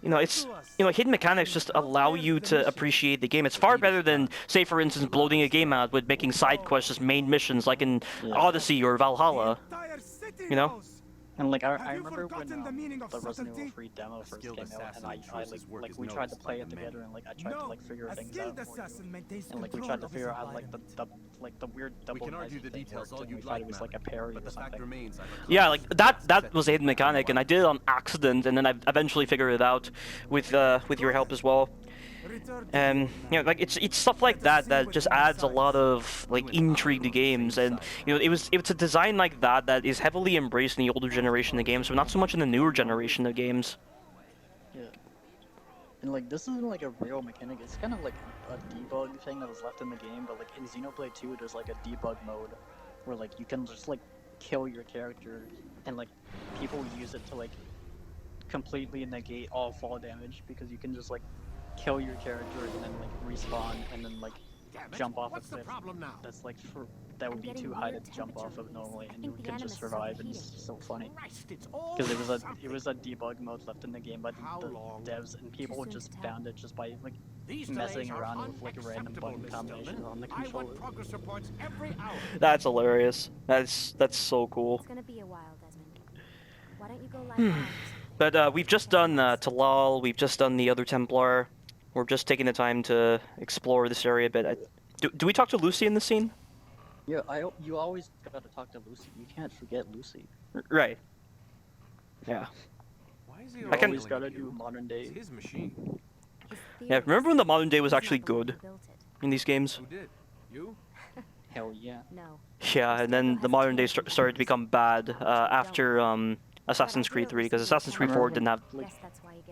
hidden mechanics just allow you to appreciate the game. It's far better than, say, for instance, bloating a game out with making side quests as main missions, like in Odyssey or Valhalla, And like I remember when the Resident Evil 3 demo first came out, and I like we tried to play it together, and like I tried to like figure things out for you. And like we tried to figure out like the weird double knife thing worked, and we thought it was like a parry or something. Yeah, like that was a hidden mechanic, and I did it on accident, and then I eventually figured it out with your help as well. And you know, like it's stuff like that that just adds a lot of like intrigue to games, and you know, it's a design like that that is heavily embraced in the older generation of games, but not so much in the newer generation of games. Yeah. And like this isn't like a real mechanic, it's kind of like a debug thing that was left in the game, but like in Xenoblade 2 there's like a debug mode where like you can just like kill your character, and like people use it to like completely negate all fall damage, because you can just like kill your character and then like respawn and then like jump off a cliff that's like that would be too high to jump off of normally, and you can just survive, and it's so funny because it was a debug mode left in the game by the devs, and people just found it just by like messing around with like random button combinations on the controller. That's hilarious. That's so cool. It's gonna be a while, Desmond. Why don't you go lie down? But we've just done Talal, we've just done the other Templar. We're just taking the time to explore this area a bit. Do we talk to Lucy in the scene? Yeah, you always gotta talk to Lucy. You can't forget Lucy. Right. Yeah. Why is he You always gotta do modern day. It's his machine. Yeah, remember when the modern day was actually good in these games? Who did? You? Hell yeah. No. Yeah, and then the modern day started to become bad after Assassin's Creed 3, because Assassin's Creed 4 didn't have... Like,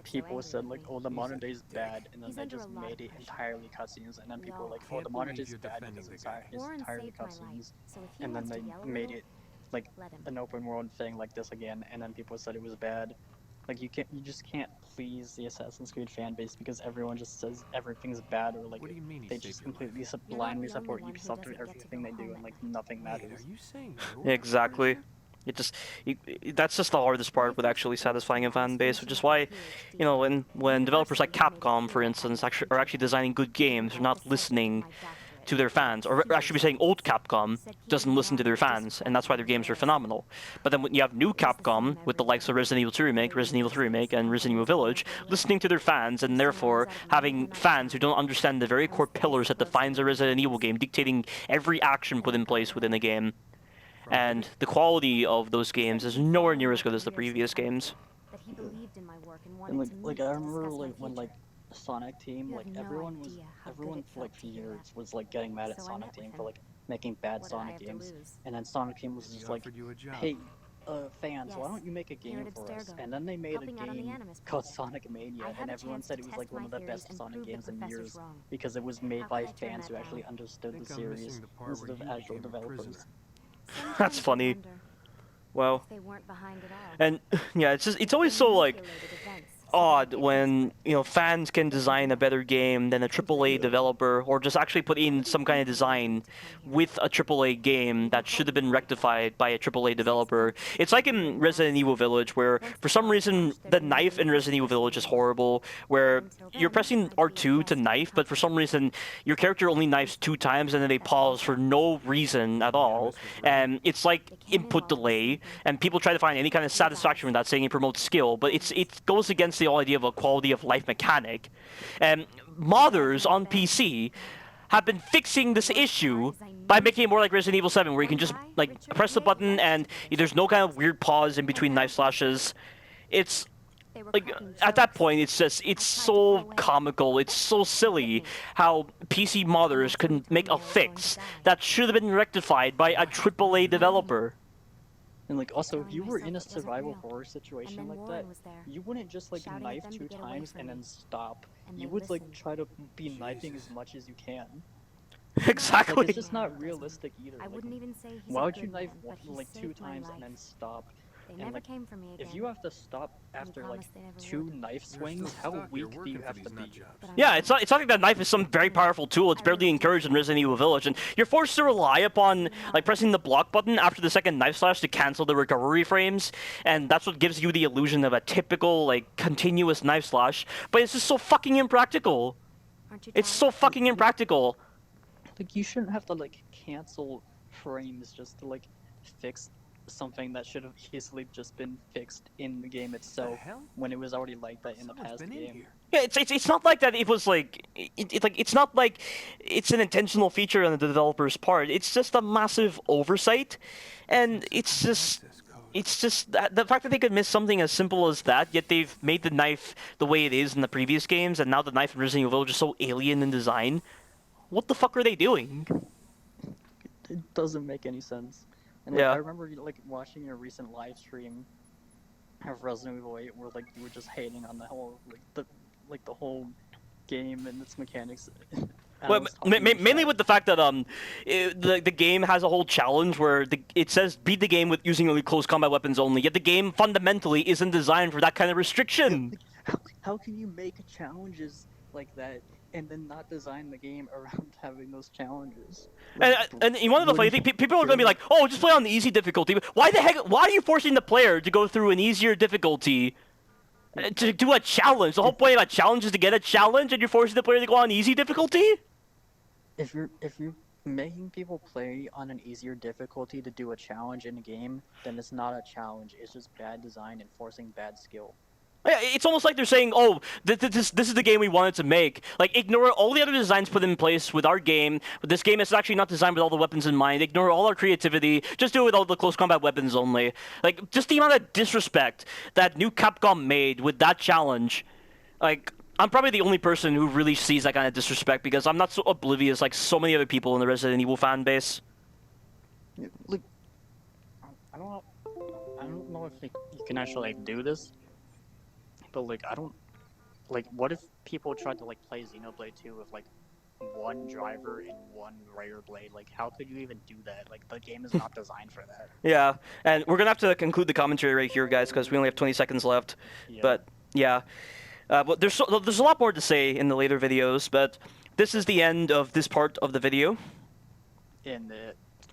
people said like, oh, the modern day is bad, and then they just made it entirely cutscenes, and then people were like, oh, the modern day is bad because it's entirely cutscenes, and then they made it like an open world thing like this again, and then people said it was bad. Like you just can't please the Assassin's Creed fan base, because everyone just says everything's bad, or like they just completely blindly support Ubisoft with everything they do, and like nothing matters. Are you saying Exactly. That's just the hardest part with actually satisfying a fan base, which is why, you know, when developers like Capcom, for instance, are actually designing good games, they're not listening to their fans, or actually be saying old Capcom doesn't listen to their fans, and that's why their games are phenomenal. But then when you have new Capcom, with the likes of Resident Evil 2 Remake, Resident Evil 3 Remake, and Resident Evil Village, listening to their fans, and therefore having fans who don't understand the very core pillars that defines a Resident Evil game, dictating every action put in place within a game. And the quality of those games is nowhere near as good as the previous games. And like I remember like when like Sonic Team, like everyone like for years was like getting mad at Sonic Team for like making bad Sonic games, and then Sonic Team was just like, hey, fans, why don't you make a game for us? And then they made a game called Sonic Mania, and everyone said it was like one of the best Sonic games in years, because it was made by fans who actually understood the series instead of actual developers. That's funny. Well, and yeah, it's always so like odd when, you know, fans can design a better game than a AAA developer, or just actually put in some kind of design with a AAA game that should have been rectified by a AAA developer. It's like in Resident Evil Village, where for some reason the knife in Resident Evil Village is horrible, where you're pressing R2 to knife, but for some reason your character only knifes 2 times and then they pause for no reason at all, and it's like input delay, and people try to find any kind of satisfaction with that, saying it promotes skill, but it goes against the whole idea of a quality of life mechanic. And modders on PC have been fixing this issue by making it more like Resident Evil 7, where you can just like press the button and there's no kind of weird pause in between knife slashes. It's like, at that point, it's so comical, it's so silly how PC modders couldn't make a fix that should have been rectified by a AAA developer. And like also, if you were in a survival horror situation like that, you wouldn't just like knife 2 times and then stop. You would like try to be knifing as much as you can. Exactly. Like, it's just not realistic either. Like, why would you knife like 2 times and then stop? And like, if you have to stop after like 2 knife swings, how weak do you have to be? Yeah, it's not like that knife is some very powerful tool. It's barely encouraged in Resident Evil Village, and you're forced to rely upon like pressing the block button after the second knife slash to cancel the recovery frames, and that's what gives you the illusion of a typical like continuous knife slash. But it's just so fucking impractical. It's so fucking impractical. Like, you shouldn't have to like cancel frames just to like fix something that should have easily just been fixed in the game itself hell? when it was already like that in the Someone's past been in game. here. Yeah, it's not like that. It was like it's not like it's an intentional feature on the developer's part. It's just a massive oversight, and it's just. Access code. It's just that the fact that they could miss something as simple as that, yet they've made the knife the way it is in the previous games, and now the knife in Resident Evil is just so alien in design. What the fuck are they doing? It doesn't make any sense. And Yeah. I remember like watching a recent live stream of Resident Evil 8 where like you were just hating on the whole the whole game and its mechanics. Well, mainly with the fact that the game has a whole challenge where it says beat the game with using only close combat weapons only. Yet the game fundamentally isn't designed for that kind of restriction. How can you make challenges like that and then not design the game around having those challenges? And you want to know the funny thing? People are gonna be like, "Oh, just play on the easy difficulty." But why the heck? Why are you forcing the player to go through an easier difficulty? To do a challenge. The whole point of a challenge is to get a challenge, and you're forcing the player to go on easy difficulty? If you're making people play on an easier difficulty to do a challenge in a game, then it's not a challenge. It's just bad design and forcing bad skill. Yeah, it's almost like they're saying, "Oh, this is the game we wanted to make." Like, ignore all the other designs put in place with our game. But this game is actually not designed with all the weapons in mind. Ignore all our creativity. Just do it with all the close combat weapons only. Like, just the amount of disrespect that new Capcom made with that challenge. Like, I'm probably the only person who really sees that kind of disrespect because I'm not so oblivious like so many other people in the Resident Evil fan base. Like, I don't know if you can actually like do this. But like what if people tried to like play Xenoblade 2 with like one driver and one rare blade? Like how could you even do that? Like the game is not designed for that. Yeah, and we're gonna have to conclude the commentary right here, guys, because we only have 20 seconds left. Yeah. But yeah, but there's a lot more to say in the later videos. But this is the end of this part of the video. And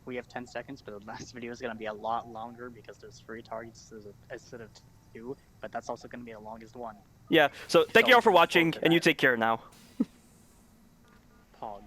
we have 10 seconds, but the next video is gonna be a lot longer because there's 3 targets instead of 2. But that's also gonna be the longest one. Yeah. So thank you all for watching, and you take care now. Pog.